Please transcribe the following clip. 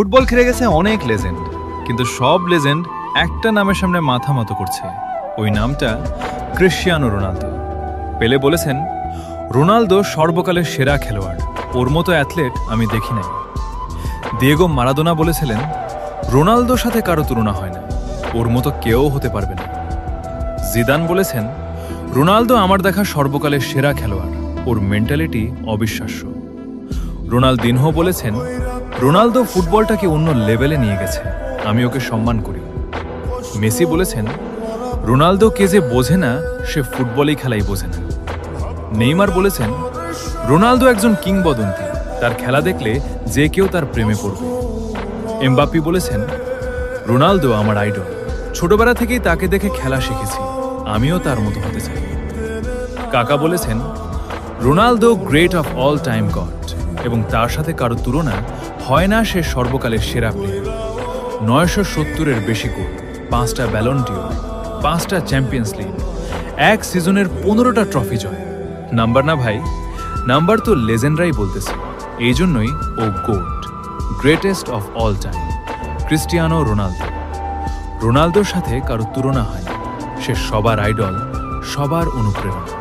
Football খেলে গেছে অনেক লেজেন্ড, কিন্তু সব লেজেন্ড একটা নামের সামনে মাথা মতো করছে। ওই নামটা ক্রিশ্চিয়ানো রোনালদো। পেলে বলেছেন, রোনালদো সর্বকালের সেরা খেলোয়াড়, ওর মতো অ্যাথলেট আমি দেখি নাই। দিয়েগো মারাদোনা বলেছিলেন, রোনালদোর সাথে কারো তুলনা হয় না, ওর মতো কেউ হতে পারবে না। জিদান বলেছেন, রোনালদো আমার দেখা সর্বকালের সেরা খেলোয়াড়, ওর মেন্টালিটি অবিশ্বাস্য। রোনালদিনহো বলেছেন, রোনালদো ফুটবলটাকে অন্য লেভেলে নিয়ে গেছে, আমি ওকে সম্মান করি। মেসি বলেছেন, রোনালদো কে যে বোঝে না সে ফুটবলই খেলাই বোঝে না। নেইমার বলেছেন, রোনালদো একজন কিংবদন্তি, তার খেলা দেখলে যে কেউ তার প্রেমে পড়বে। এমবাপ্পে বলেছেন, রোনালদো আমার আইডল, ছোটবেলা থেকেই তাকে দেখে খেলা শিখেছি, আমিও তার মতো হতে চাই। কাকা বলেছেন, Ronaldo great of all time god, এবং তার সাথে কারো তুলনা হয় না, সে সর্বকালের সেরা প্লেয়ার। 970-এর বেশি গোল, 5টা ব্যালন ডিওর, 5টা চ্যাম্পিয়ন্স লিগ, এক সিজনের 15টা ট্রফি জয়। নাম্বার না ভাই, নাম্বার তো লেজেন্ডরাই বলতেছে। এই জন্যই ও GOAT, greatest of all time, Cristiano Ronaldo. রোনালদোর সাথে কারো তুলনা হয় না, সে সবার আইডল, সবার অনুপ্রেরণা।